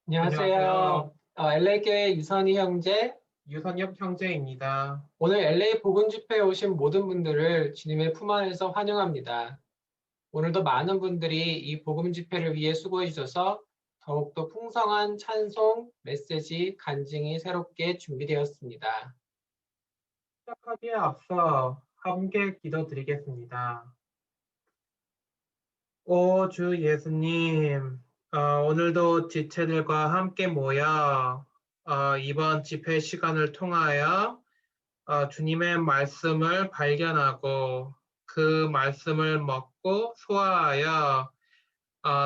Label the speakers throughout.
Speaker 1: 안녕하세요. LA교회 유선희 형제,
Speaker 2: 유선엽 형제입니다.
Speaker 1: 오늘 LA 복음 집회에 오신 모든 분들을 주님의 품 안에서 환영합니다. 오늘도 많은 분들이 이 복음 집회를 위해 수고해 주셔서 더욱더 풍성한 찬송, 메시지, 간증이 새롭게 준비되었습니다.
Speaker 2: 시작하기에 앞서 함께 기도드리겠습니다. 오 주 예수님, 오늘도 지체들과 함께 모여 이번 집회 시간을 통하여 주님의 말씀을 발견하고 그 말씀을 먹고 소화하여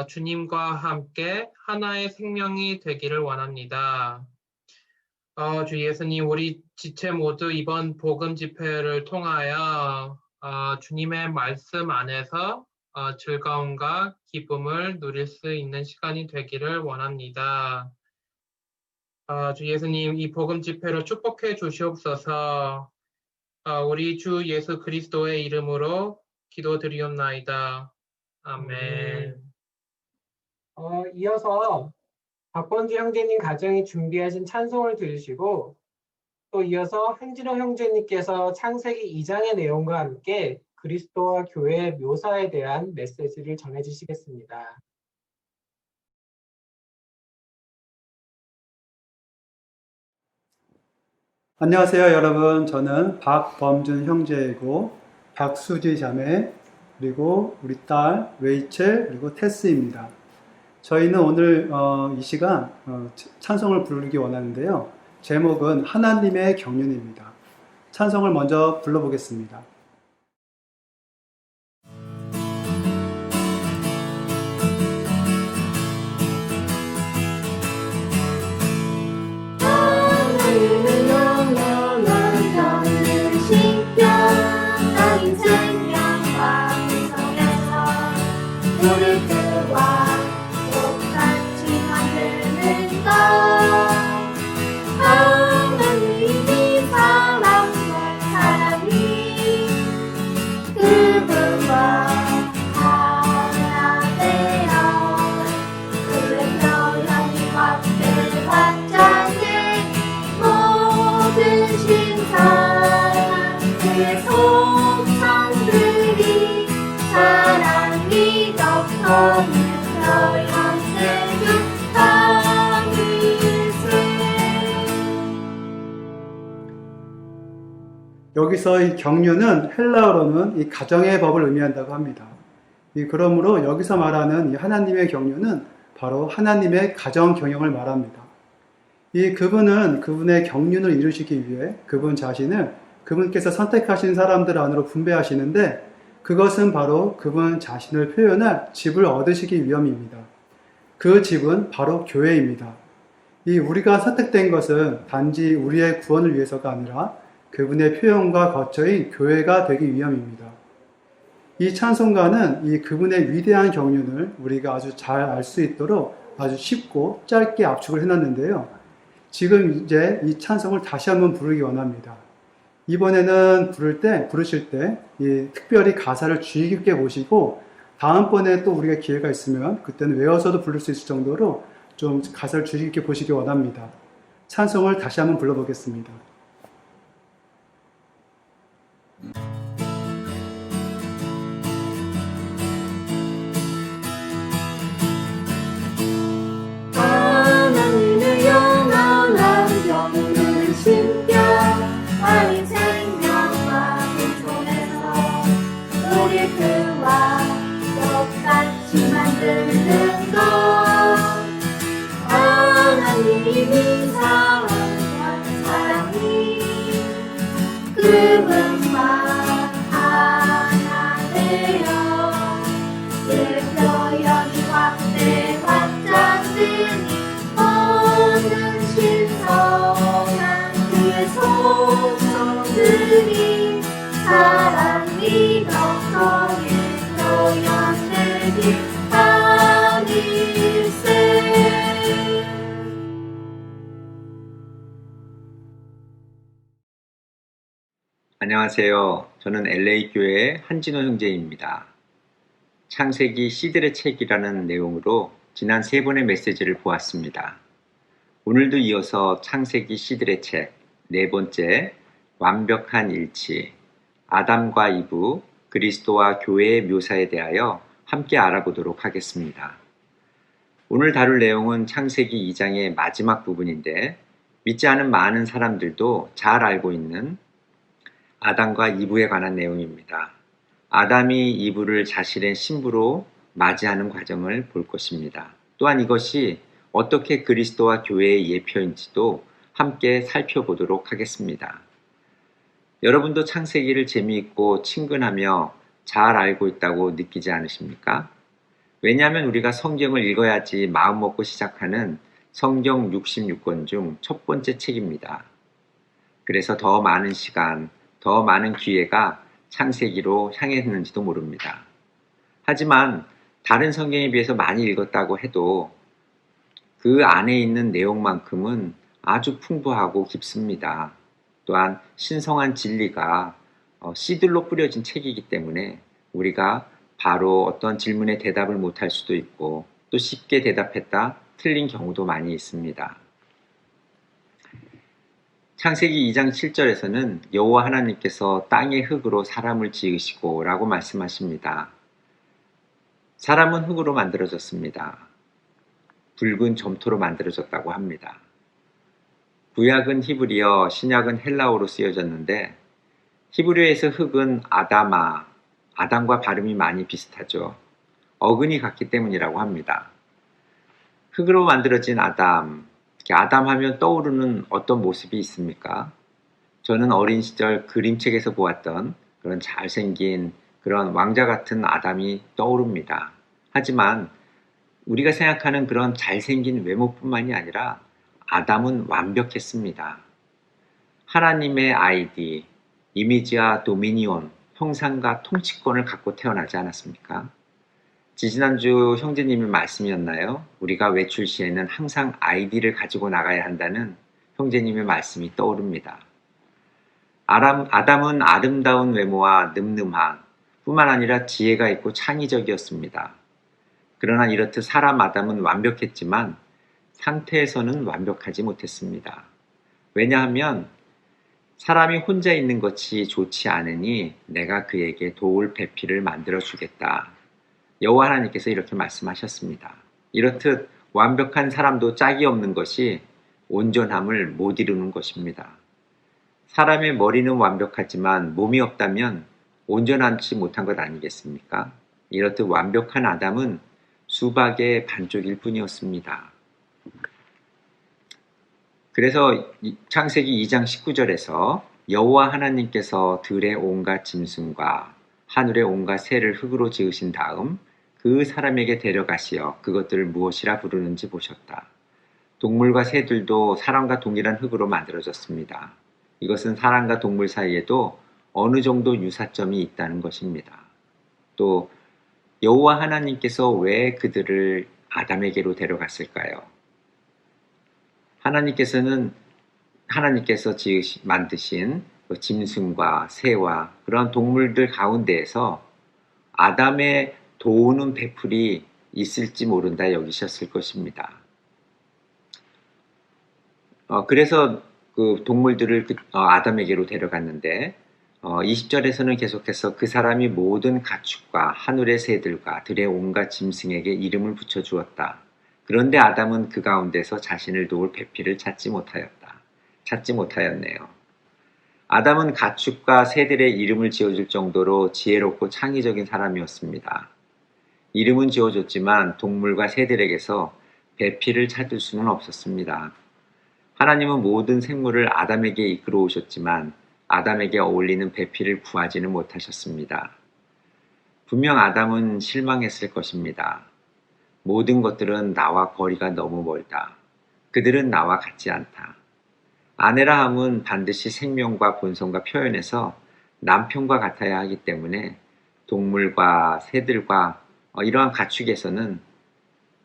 Speaker 2: 주님과 함께 하나의 생명이 되기를 원합니다. 주 예수님, 우리 지체 모두 이번 복음 집회를 통하여 주님의 말씀 안에서 즐거움과 기쁨을 누릴 수 있는 시간이 되기를 원합니다. 주 예수님, 이 복음 집회를 축복해 주시옵소서. 우리 주 예수 그리스도의 이름으로 기도드리옵나이다. 아멘.
Speaker 1: 이어서 박범주 형제님 가정이 준비하신 찬송을 들으시고 또 이어서 한진호 형제님께서 창세기 2장의 내용과 함께 그리스도와 교회의 묘사에 대한 메시지를 전해주시겠습니다.
Speaker 3: 안녕하세요 여러분. 저는 박범준 형제이고 박수지 자매 그리고 우리 딸 레이첼 그리고 테스입니다. 저희는 오늘 이 시간 찬송을 부르기 원하는데요. 제목은 하나님의 경륜입니다. 찬송을 먼저 불러보겠습니다. 여기서 이 경륜은 헬라어로는 이 가정의 법을 의미한다고 합니다. 그러므로 여기서 말하는 이 하나님의 경륜은 바로 하나님의 가정 경영을 말합니다. 그분은 그분의 경륜을 이루시기 위해 그분 자신을 그분께서 선택하신 사람들 안으로 분배하시는데 그것은 바로 그분 자신을 표현할 집을 얻으시기 위함입니다. 그 집은 바로 교회입니다. 우리가 선택된 것은 단지 우리의 구원을 위해서가 아니라 그분의 표현과 거처인 교회가 되기 위함입니다. 이 찬송가는 그분의 위대한 경륜을 우리가 아주 잘 알 수 있도록 아주 쉽고 짧게 압축을 해놨는데요. 지금 이제 이 찬송을 다시 한번 부르기 원합니다. 이번에는 부르실 때 특별히 가사를 주의 깊게 보시고 다음번에 또 우리가 기회가 있으면 그때는 외워서도 부를 수 있을 정도로 좀 가사를 주의 깊게 보시기 원합니다. 찬송을 다시 한번 불러보겠습니다.
Speaker 4: 하나님의 영원한 경륜을 신겨 아린 생명과 공존에서
Speaker 5: 안녕하세요. 저는 LA 교회의 한진호 형제입니다. 창세기 씨들의 책이라는 내용으로 지난 3번의 메시지를 보았습니다. 오늘도 이어서 창세기 씨들의 책 4번째 완벽한 일치, 아담과 이브, 그리스도와 교회의 묘사에 대하여 함께 알아보도록 하겠습니다. 오늘 다룰 내용은 창세기 2장의 마지막 부분인데 믿지 않은 많은 사람들도 잘 알고 있는 아담과 이브에 관한 내용입니다. 아담이 이브를 자신의 신부로 맞이하는 과정을 볼 것입니다. 또한 이것이 어떻게 그리스도와 교회의 예표인지도 함께 살펴보도록 하겠습니다. 여러분도 창세기를 재미있고 친근하며 잘 알고 있다고 느끼지 않으십니까? 왜냐하면 우리가 성경을 읽어야지 마음 먹고 시작하는 성경 66권 중 첫 번째 책입니다. 그래서 더 많은 시간, 더 많은 기회가 창세기로 향했는지도 모릅니다. 하지만 다른 성경에 비해서 많이 읽었다고 해도 그 안에 있는 내용만큼은 아주 풍부하고 깊습니다. 또한 신성한 진리가 씨들로 뿌려진 책이기 때문에 우리가 바로 어떤 질문에 대답을 못할 수도 있고 또 쉽게 대답했다 틀린 경우도 많이 있습니다. 창세기 2장 7절에서는 여호와 하나님께서 땅의 흙으로 사람을 지으시고 라고 말씀하십니다. 사람은 흙으로 만들어졌습니다. 붉은 점토로 만들어졌다고 합니다. 구약은 히브리어, 신약은 헬라어로 쓰여졌는데 히브리어에서 흙은 아담아, 아담과 발음이 많이 비슷하죠. 어근이 같기 때문이라고 합니다. 흙으로 만들어진 아담, 아담 하면 떠오르는 어떤 모습이 있습니까? 저는 어린 시절 그림책에서 보았던 그런 잘생긴 그런 왕자 같은 아담이 떠오릅니다. 하지만 우리가 생각하는 그런 잘생긴 외모뿐만이 아니라 아담은 완벽했습니다. 하나님의 아이디, 이미지와 도미니온, 형상과 통치권을 갖고 태어나지 않았습니까? 지지난주 형제님의 말씀이었나요? 우리가 외출 시에는 항상 아이디를 가지고 나가야 한다는 형제님의 말씀이 떠오릅니다. 아담은 아름다운 외모와 늠름한 뿐만 아니라 지혜가 있고 창의적이었습니다. 그러나 이렇듯 사람 아담은 완벽했지만 상태에서는 완벽하지 못했습니다. 왜냐하면 사람이 혼자 있는 것이 좋지 않으니 내가 그에게 도울 배필을 만들어 주겠다. 여호와 하나님께서 이렇게 말씀하셨습니다. 이렇듯 완벽한 사람도 짝이 없는 것이 온전함을 못 이루는 것입니다. 사람의 머리는 완벽하지만 몸이 없다면 온전하지 못한 것 아니겠습니까? 이렇듯 완벽한 아담은 수박의 반쪽일 뿐이었습니다. 그래서 창세기 2장 19절에서 여호와 하나님께서 들의 온갖 짐승과 하늘의 온갖 새를 흙으로 지으신 다음 그 사람에게 데려가시어 그것들을 무엇이라 부르는지 보셨다. 동물과 새들도 사람과 동일한 흙으로 만들어졌습니다. 이것은 사람과 동물 사이에도 어느 정도 유사점이 있다는 것입니다. 또 여호와 하나님께서 왜 그들을 아담에게로 데려갔을까요? 하나님께서 만드신 짐승과 새와 그런 동물들 가운데에서 아담의 도우는 배풀이 있을지 모른다 여기셨을 것입니다. 그래서 그 동물들을 아담에게로 데려갔는데 20절에서는 계속해서 그 사람이 모든 가축과 하늘의 새들과 들의 온갖 짐승에게 이름을 붙여주었다. 그런데 아담은 그 가운데서 자신을 도울 배필을 찾지 못하였네요. 아담은 가축과 새들의 이름을 지어줄 정도로 지혜롭고 창의적인 사람이었습니다. 이름은 지어줬지만 동물과 새들에게서 배필을 찾을 수는 없었습니다. 하나님은 모든 생물을 아담에게 이끌어 오셨지만 아담에게 어울리는 배필을 구하지는 못하셨습니다. 분명 아담은 실망했을 것입니다. 모든 것들은 나와 거리가 너무 멀다. 그들은 나와 같지 않다. 아내라 함은 반드시 생명과 본성과 표현해서 남편과 같아야 하기 때문에 동물과 새들과 이러한 가축에서는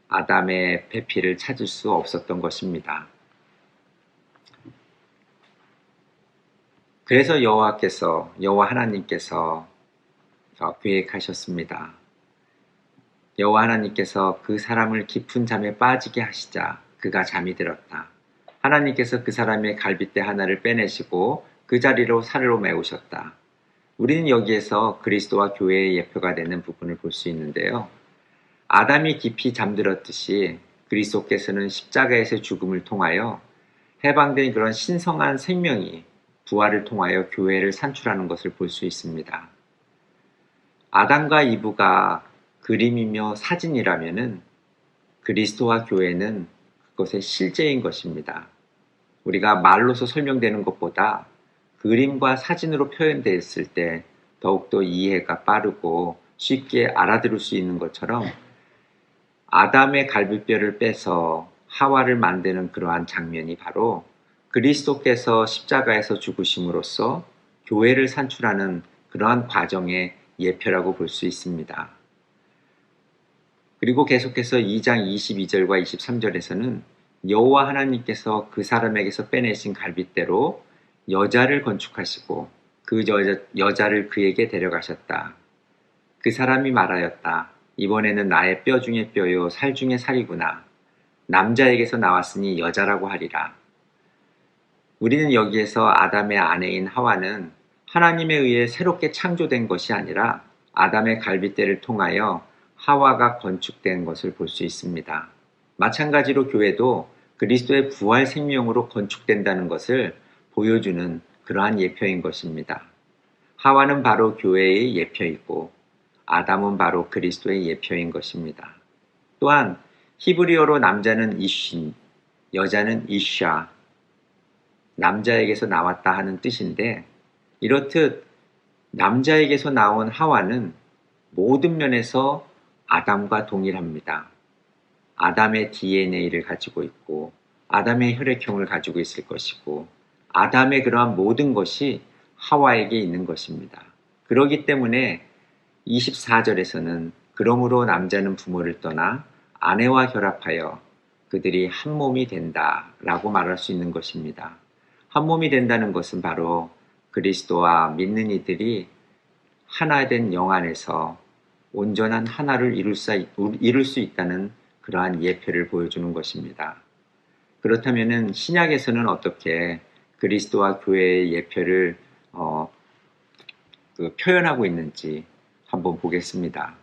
Speaker 5: 아담의 배필을 찾을 수 없었던 것입니다. 그래서 여호와 하나님께서 계획하셨습니다. 여호와 하나님께서 그 사람을 깊은 잠에 빠지게 하시자 그가 잠이 들었다. 하나님께서 그 사람의 갈빗대 하나를 빼내시고 그 자리로 살로 메우셨다. 우리는 여기에서 그리스도와 교회의 예표가 되는 부분을 볼 수 있는데요. 아담이 깊이 잠들었듯이 그리스도께서는 십자가에서 죽음을 통하여 해방된 그런 신성한 생명이 부활을 통하여 교회를 산출하는 것을 볼 수 있습니다. 아담과 이브가 그림이며 사진이라면은 그리스도와 교회는 그것의 실제인 것입니다. 우리가 말로서 설명되는 것보다 그림과 사진으로 표현되었을 때 더욱더 이해가 빠르고 쉽게 알아들을 수 있는 것처럼 아담의 갈비뼈를 빼서 하와를 만드는 그러한 장면이 바로 그리스도께서 십자가에서 죽으심으로써 교회를 산출하는 그러한 과정의 예표라고 볼 수 있습니다. 그리고 계속해서 2장 22절과 23절에서는 여호와 하나님께서 그 사람에게서 빼내신 갈빗대로 여자를 건축하시고 그 여자를 그에게 데려가셨다. 그 사람이 말하였다. 이번에는 나의 뼈 중에 뼈요 살 중에 살이구나. 남자에게서 나왔으니 여자라고 하리라. 우리는 여기에서 아담의 아내인 하와는 하나님에 의해 새롭게 창조된 것이 아니라 아담의 갈빗대를 통하여 하와가 건축된 것을 볼 수 있습니다. 마찬가지로 교회도 그리스도의 부활 생명으로 건축된다는 것을 보여주는 그러한 예표인 것입니다. 하와는 바로 교회의 예표이고 아담은 바로 그리스도의 예표인 것입니다. 또한 히브리어로 남자는 이신, 여자는 이샤, 남자에게서 나왔다 하는 뜻인데 이렇듯 남자에게서 나온 하와는 모든 면에서 아담과 동일합니다. 아담의 DNA를 가지고 있고 아담의 혈액형을 가지고 있을 것이고 아담의 그러한 모든 것이 하와에게 있는 것입니다. 그렇기 때문에 24절에서는 그러므로 남자는 부모를 떠나 아내와 결합하여 그들이 한 몸이 된다라고 말할 수 있는 것입니다. 한 몸이 된다는 것은 바로 그리스도와 믿는 이들이 하나 된 영 안에서 온전한 하나를 이룰 수 있다는 그러한 예표를 보여주는 것입니다. 그렇다면 신약에서는 어떻게 그리스도와 교회의 예표를 표현하고 있는지 한번 보겠습니다.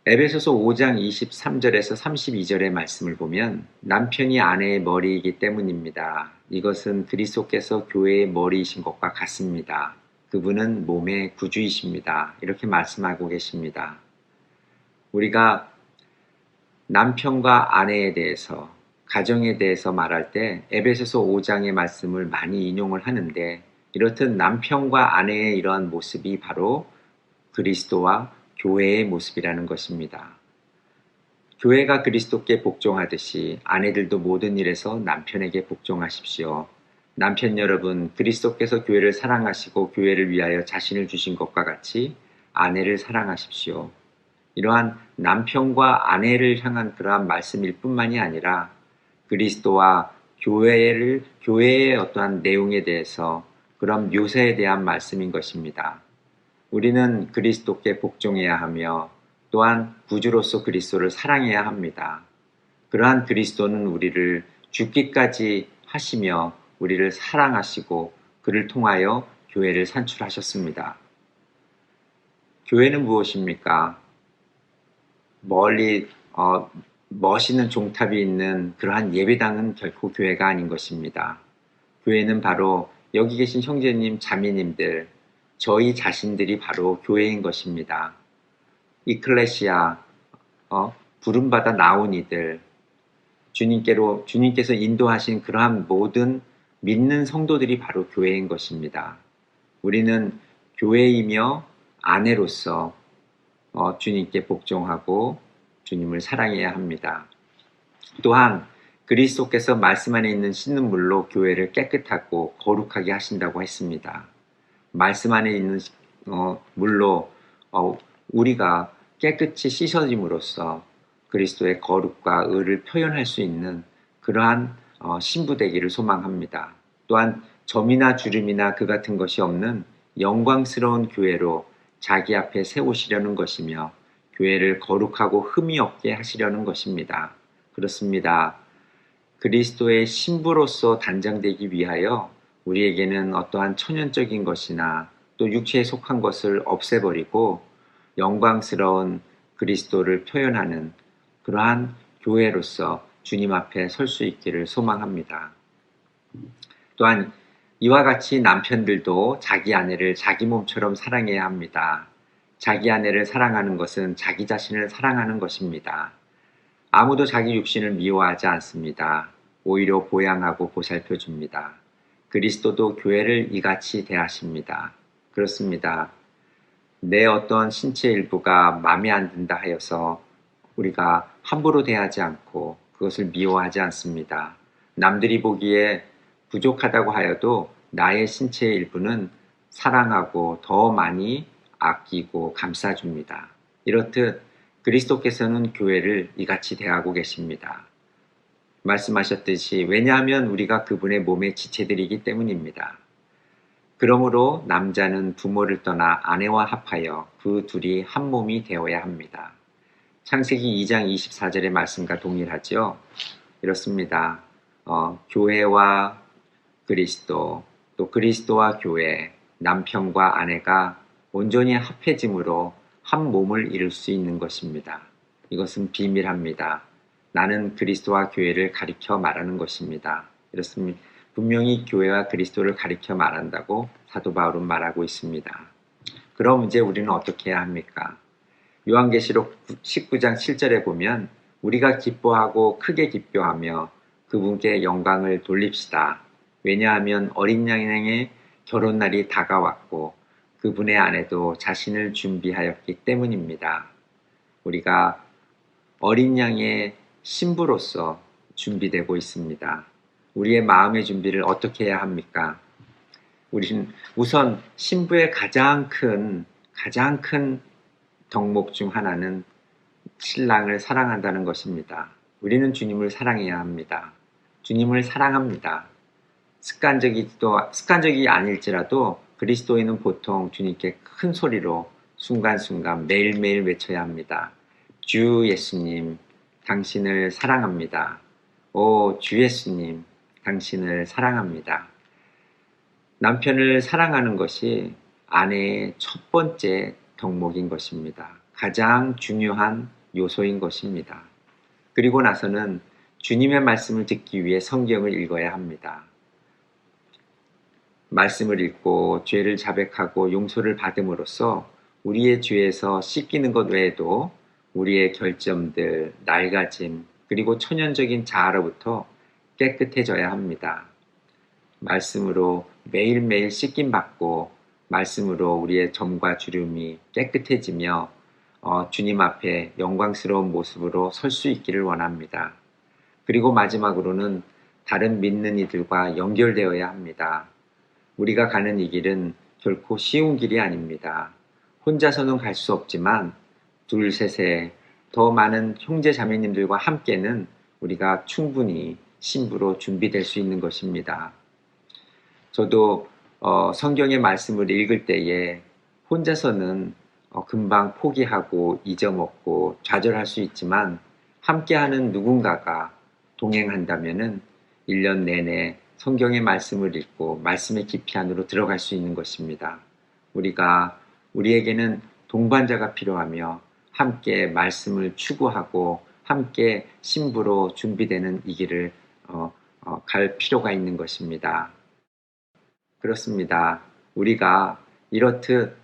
Speaker 5: 에베소서 5장 23절에서 32절의 말씀을 보면 남편이 아내의 머리이기 때문입니다. 이것은 그리스도께서 교회의 머리이신 것과 같습니다. 그분은 몸의 구주이십니다. 이렇게 말씀하고 계십니다. 우리가 남편과 아내에 대해서 가정에 대해서 말할 때 에베소서 5장의 말씀을 많이 인용을 하는데 이렇듯 남편과 아내의 이러한 모습이 바로 그리스도와 교회의 모습이라는 것입니다. 교회가 그리스도께 복종하듯이 아내들도 모든 일에서 남편에게 복종하십시오. 남편 여러분, 그리스도께서 교회를 사랑하시고 교회를 위하여 자신을 주신 것과 같이 아내를 사랑하십시오. 이러한 남편과 아내를 향한 그러한 말씀일 뿐만이 아니라 그리스도와 교회의 어떠한 내용에 대해서 그런 묘사에 대한 말씀인 것입니다. 우리는 그리스도께 복종해야 하며 또한 구주로서 그리스도를 사랑해야 합니다. 그러한 그리스도는 우리를 죽기까지 하시며 우리를 사랑하시고 그를 통하여 교회를 산출하셨습니다. 교회는 무엇입니까? 멀리 멋있는 종탑이 있는 그러한 예배당은 결코 교회가 아닌 것입니다. 교회는 바로 여기 계신 형제님, 자매님들, 저희 자신들이 바로 교회인 것입니다. 이클레시아, 부름받아 나온 이들, 주님께서 인도하신 그러한 모든 믿는 성도들이 바로 교회인 것입니다. 우리는 교회이며 아내로서 주님께 복종하고 주님을 사랑해야 합니다. 또한 그리스도께서 말씀 안에 있는 씻는 물로 교회를 깨끗하고 거룩하게 하신다고 했습니다. 말씀 안에 있는 물로 우리가 깨끗이 씻어짐으로써 그리스도의 거룩과 의를 표현할 수 있는 그러한 신부 되기를 소망합니다. 또한 점이나 주름이나 그 같은 것이 없는 영광스러운 교회로 자기 앞에 세우시려는 것이며 교회를 거룩하고 흠이 없게 하시려는 것입니다. 그렇습니다. 그리스도의 신부로서 단장되기 위하여 우리에게는 어떠한 천연적인 것이나 또 육체에 속한 것을 없애버리고 영광스러운 그리스도를 표현하는 그러한 교회로서 주님 앞에 설 수 있기를 소망합니다. 또한 이와 같이 남편들도 자기 아내를 자기 몸처럼 사랑해야 합니다. 자기 아내를 사랑하는 것은 자기 자신을 사랑하는 것입니다. 아무도 자기 육신을 미워하지 않습니다. 오히려 보양하고 보살펴 줍니다. 그리스도도 교회를 이같이 대하십니다. 그렇습니다. 내 어떤 신체 일부가 마음에 안 든다 하여서 우리가 함부로 대하지 않고 그것을 미워하지 않습니다. 남들이 보기에 부족하다고 하여도 나의 신체의 일부는 사랑하고 더 많이 아끼고 감싸줍니다. 이렇듯 그리스도께서는 교회를 이같이 대하고 계십니다. 말씀하셨듯이 왜냐하면 우리가 그분의 몸의 지체들이기 때문입니다. 그러므로 남자는 부모를 떠나 아내와 합하여 그 둘이 한 몸이 되어야 합니다. 창세기 2장 24절의 말씀과 동일하죠. 이렇습니다. 교회와 그리스도, 또 그리스도와 교회, 남편과 아내가 온전히 합해짐으로 한 몸을 이룰 수 있는 것입니다. 이것은 비밀합니다. 나는 그리스도와 교회를 가리켜 말하는 것입니다. 이렇습니다. 분명히 교회와 그리스도를 가리켜 말한다고 사도 바울은 말하고 있습니다. 그럼 이제 우리는 어떻게 해야 합니까? 요한계시록 19장 7절에 보면 우리가 기뻐하고 크게 기뻐하며 그분께 영광을 돌립시다. 왜냐하면 어린 양의 결혼날이 다가왔고 그분의 아내도 자신을 준비하였기 때문입니다. 우리가 어린 양의 신부로서 준비되고 있습니다. 우리의 마음의 준비를 어떻게 해야 합니까? 우리는 우선 신부의 가장 큰 덕목 중 하나는 신랑을 사랑한다는 것입니다. 우리는 주님을 사랑해야 합니다. 주님을 사랑합니다. 습관적이 아닐지라도 그리스도인은 보통 주님께 큰 소리로 순간순간 매일매일 외쳐야 합니다. 주 예수님, 당신을 사랑합니다. 오, 주 예수님, 당신을 사랑합니다. 남편을 사랑하는 것이 아내의 첫 번째 덕목인 것입니다. 가장 중요한 요소인 것입니다. 그리고 나서는 주님의 말씀을 듣기 위해 성경을 읽어야 합니다. 말씀을 읽고 죄를 자백하고 용서를 받음으로써 우리의 죄에서 씻기는 것 외에도 우리의 결점들, 낡아짐, 그리고 천연적인 자아로부터 깨끗해져야 합니다. 말씀으로 매일매일 씻김받고 말씀으로 우리의 점과 주름이 깨끗해지며 주님 앞에 영광스러운 모습으로 설 수 있기를 원합니다. 그리고 마지막으로는 다른 믿는 이들과 연결되어야 합니다. 우리가 가는 이 길은 결코 쉬운 길이 아닙니다. 혼자서는 갈 수 없지만 둘, 셋에 더 많은 형제 자매님들과 함께는 우리가 충분히 신부로 준비될 수 있는 것입니다. 저도 성경의 말씀을 읽을 때에 혼자서는 금방 포기하고 잊어먹고 좌절할 수 있지만 함께하는 누군가가 동행한다면은 1년 내내 성경의 말씀을 읽고 말씀의 깊이 안으로 들어갈 수 있는 것입니다. 우리에게는 동반자가 필요하며 함께 말씀을 추구하고 함께 신부로 준비되는 이 길을 갈 필요가 있는 것입니다. 그렇습니다. 우리가 이렇듯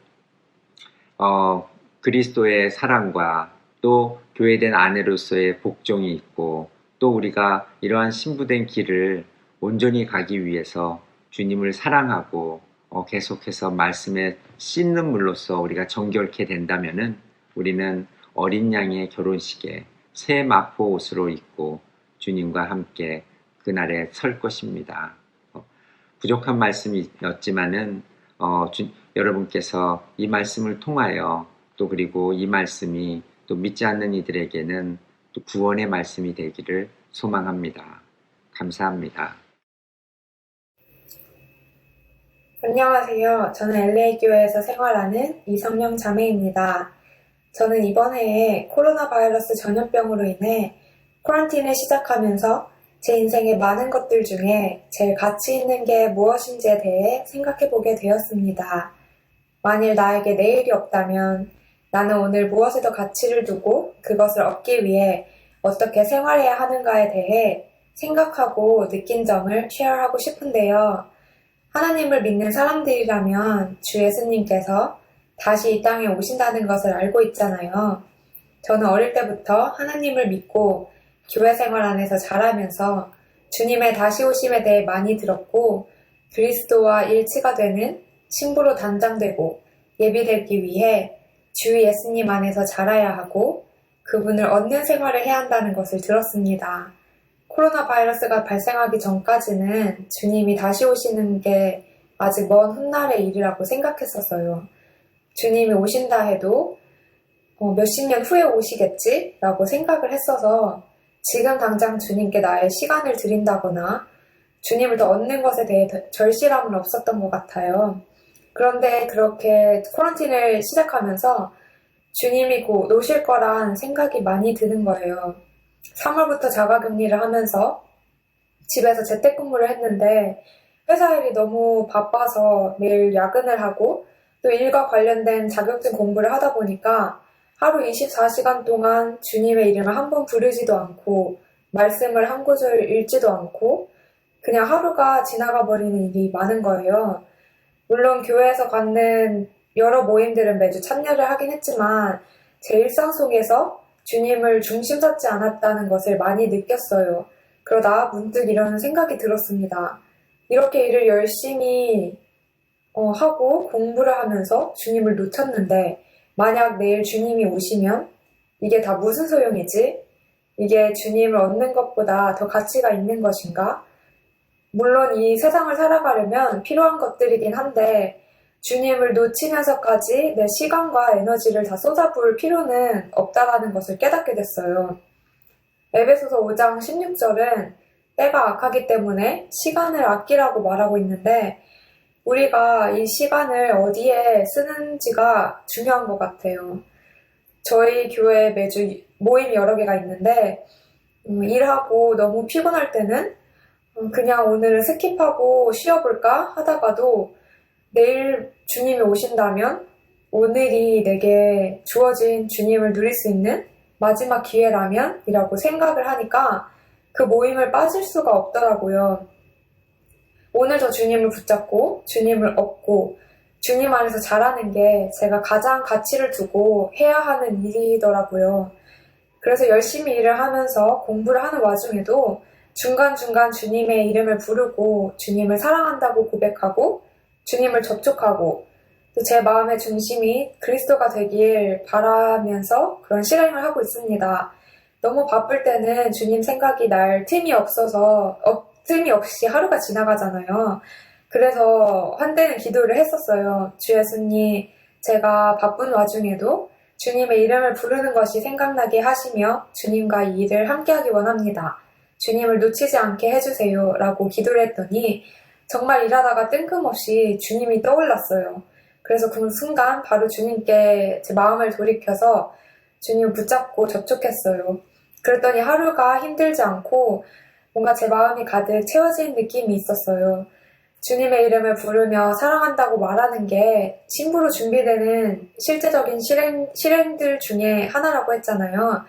Speaker 5: 그리스도의 사랑과 또 교회된 아내로서의 복종이 있고 또 우리가 이러한 신부된 길을 온전히 가기 위해서 주님을 사랑하고 계속해서 말씀에 씻는 물로서 우리가 정결케 된다면은 우리는 어린 양의 결혼식에 새 마포 옷으로 입고 주님과 함께 그날에 설 것입니다. 부족한 말씀이었지만은 여러분께서 이 말씀을 통하여 또 그리고 이 말씀이 또 믿지 않는 이들에게는 또 구원의 말씀이 되기를 소망합니다. 감사합니다.
Speaker 6: 안녕하세요. 저는 LA교회에서 생활하는 이성령 자매입니다. 저는 이번 해에 코로나 바이러스 전염병으로 인해 쿼런틴을 시작하면서 제 인생의 많은 것들 중에 제일 가치 있는 게 무엇인지에 대해 생각해 보게 되었습니다. 만일 나에게 내일이 없다면 나는 오늘 무엇에 더 가치를 두고 그것을 얻기 위해 어떻게 생활해야 하는가에 대해 생각하고 느낀 점을 쉐어하고 싶은데요. 하나님을 믿는 사람들이라면 주 예수님께서 다시 이 땅에 오신다는 것을 알고 있잖아요. 저는 어릴 때부터 하나님을 믿고 교회 생활 안에서 자라면서 주님의 다시 오심에 대해 많이 들었고 그리스도와 일치가 되는 신부로 단장되고 예비되기 위해 주 예수님 안에서 자라야 하고 그분을 얻는 생활을 해야 한다는 것을 들었습니다. 코로나 바이러스가 발생하기 전까지는 주님이 다시 오시는 게 아직 먼 훗날의 일이라고 생각했었어요. 주님이 오신다 해도 몇십 년 후에 오시겠지라고 생각을 했어서 지금 당장 주님께 나의 시간을 드린다거나 주님을 더 얻는 것에 대해 절실함은 없었던 것 같아요. 그런데 그렇게 쿼런틴을 시작하면서 주님이 곧 오실 거란 생각이 많이 드는 거예요. 3월부터 자가격리를 하면서 집에서 재택근무를 했는데 회사 일이 너무 바빠서 매일 야근을 하고 또 일과 관련된 자격증 공부를 하다 보니까 하루 24시간 동안 주님의 이름을 한 번 부르지도 않고 말씀을 한 구절 읽지도 않고 그냥 하루가 지나가 버리는 일이 많은 거예요. 물론 교회에서 갖는 여러 모임들은 매주 참여를 하긴 했지만 제 일상 속에서 주님을 중심 잡지 않았다는 것을 많이 느꼈어요. 그러다 문득 이런 생각이 들었습니다. 이렇게 일을 열심히 하고 공부를 하면서 주님을 놓쳤는데 만약 내일 주님이 오시면 이게 다 무슨 소용이지? 이게 주님을 얻는 것보다 더 가치가 있는 것인가? 물론 이 세상을 살아가려면 필요한 것들이긴 한데 주님을 놓치면서까지 내 시간과 에너지를 다 쏟아부을 필요는 없다라는 것을 깨닫게 됐어요. 에베소서 5장 16절은 때가 악하기 때문에 시간을 아끼라고 말하고 있는데 우리가 이 시간을 어디에 쓰는지가 중요한 것 같아요. 저희 교회에 매주 모임이 여러 개가 있는데 일하고 너무 피곤할 때는 그냥 오늘은 스킵하고 쉬어볼까 하다가도 내일 주님이 오신다면 오늘이 내게 주어진 주님을 누릴 수 있는 마지막 기회라면 이라고 생각을 하니까 그 모임을 빠질 수가 없더라고요. 오늘 저 주님을 붙잡고 주님을 얻고 주님 안에서 자라는 게 제가 가장 가치를 두고 해야 하는 일이더라고요. 그래서 열심히 일을 하면서 공부를 하는 와중에도 중간중간 주님의 이름을 부르고 주님을 사랑한다고 고백하고 주님을 접촉하고 또 제 마음의 중심이 그리스도가 되길 바라면서 그런 실행을 하고 있습니다. 너무 바쁠 때는 주님 생각이 날 틈이 없이 하루가 지나가잖아요. 그래서 한때는 기도를 했었어요. 주 예수님, 제가 바쁜 와중에도 주님의 이름을 부르는 것이 생각나게 하시며 주님과 이 일을 함께하기 원합니다. 주님을 놓치지 않게 해주세요. 라고 기도를 했더니 정말 일하다가 뜬금없이 주님이 떠올랐어요. 그래서 그 순간 바로 주님께 제 마음을 돌이켜서 주님을 붙잡고 접촉했어요. 그랬더니 하루가 힘들지 않고 뭔가 제 마음이 가득 채워진 느낌이 있었어요. 주님의 이름을 부르며 사랑한다고 말하는 게 신부로 준비되는 실제적인 실행들 중에 하나라고 했잖아요.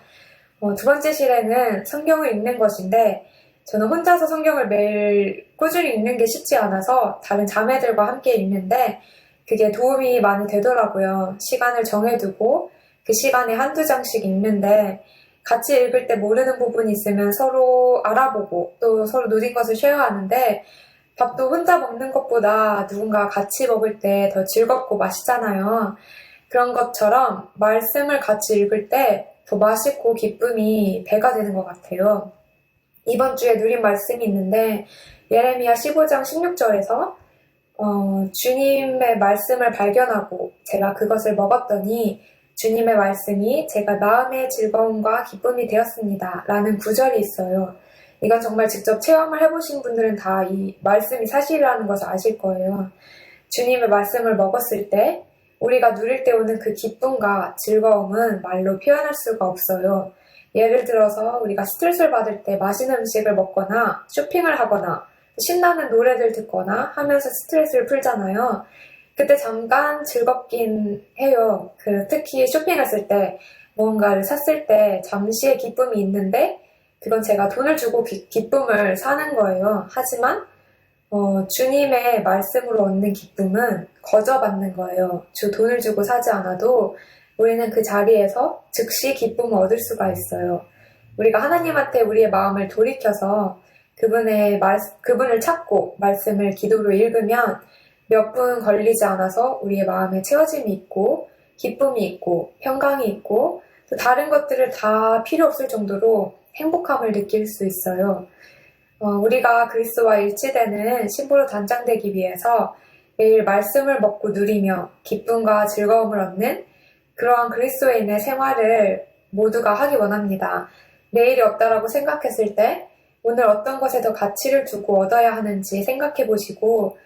Speaker 6: 두 번째 실행은 성경을 읽는 것인데 저는 혼자서 성경을 매일 꾸준히 읽는 게 쉽지 않아서 다른 자매들과 함께 읽는데 그게 도움이 많이 되더라고요. 시간을 정해두고 그 시간에 한두 장씩 읽는데 같이 읽을 때 모르는 부분이 있으면 서로 알아보고 또 서로 누린 것을 쉐어하는데 밥도 혼자 먹는 것보다 누군가 같이 먹을 때 더 즐겁고 맛있잖아요. 그런 것처럼 말씀을 같이 읽을 때 더 맛있고 기쁨이 배가 되는 것 같아요. 이번 주에 누린 말씀이 있는데 예레미야 15장 16절에서 주님의 말씀을 발견하고 제가 그것을 먹었더니 주님의 말씀이 제가 마음의 즐거움과 기쁨이 되었습니다. 라는 구절이 있어요. 이건 정말 직접 체험을 해보신 분들은 다 이 말씀이 사실이라는 것을 아실 거예요. 주님의 말씀을 먹었을 때 우리가 누릴 때 오는 그 기쁨과 즐거움은 말로 표현할 수가 없어요. 예를 들어서 우리가 스트레스를 받을 때 맛있는 음식을 먹거나 쇼핑을 하거나 신나는 노래를 듣거나 하면서 스트레스를 풀잖아요. 그때 잠깐 즐겁긴 해요. 특히 쇼핑했을 때 무언가를 샀을 때 잠시의 기쁨이 있는데 그건 제가 돈을 주고 기쁨을 사는 거예요. 하지만 주님의 말씀으로 얻는 기쁨은 거저받는 거예요. 돈을 주고 사지 않아도 우리는 그 자리에서 즉시 기쁨을 얻을 수가 있어요. 우리가 하나님한테 우리의 마음을 돌이켜서 그분을 찾고 말씀을 기도로 읽으면 몇 분 걸리지 않아서 우리의 마음에 채워짐이 있고 기쁨이 있고 평강이 있고 또 다른 것들을 다 필요 없을 정도로 행복함을 느낄 수 있어요. 우리가 그리스도와 일치되는 신부로 단장되기 위해서 매일 말씀을 먹고 누리며 기쁨과 즐거움을 얻는 그러한 그리스도인의 생활을 모두가 하기 원합니다. 내일이 없다라고 생각했을 때 오늘 어떤 것에 더 가치를 두고 얻어야 하는지 생각해 보시고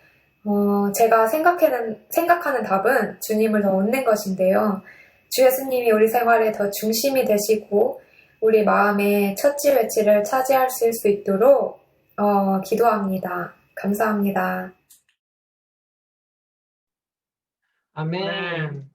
Speaker 6: 제가 생각하는 답은 주님을 더 얻는 것인데요. 주 예수님이 우리 생활의 더 중심이 되시고 우리 마음의 첫지배치를 차지하실 수 있도록 기도합니다. 감사합니다.
Speaker 1: 아멘.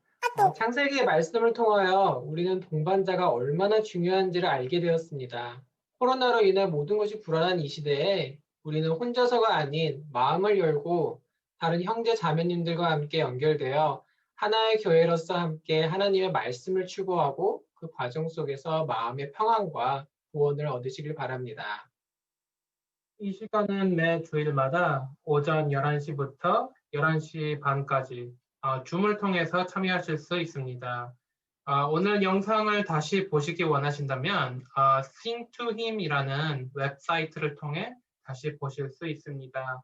Speaker 1: 창세기의 말씀을 통하여 우리는 동반자가 얼마나 중요한지를 알게 되었습니다. 코로나로 인해 모든 것이 불안한 이 시대에 우리는 혼자서가 아닌 마음을 열고 다른 형제 자매님들과 함께 연결되어 하나의 교회로서 함께 하나님의 말씀을 추구하고 그 과정 속에서 마음의 평안과 구원을 얻으시길 바랍니다.
Speaker 2: 이 시간은 매 주일마다 오전 11시부터 11시 반까지 줌을 통해서 참여하실 수 있습니다. 오늘 영상을 다시 보시기 원하신다면 Sing to Him이라는 웹사이트를 통해 다시 보실 수 있습니다.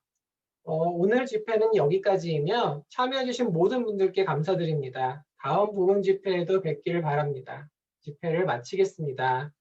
Speaker 1: 오늘 집회는 여기까지이며 참여해주신 모든 분들께 감사드립니다. 다음 복음 집회에도 뵙기를 바랍니다. 집회를 마치겠습니다.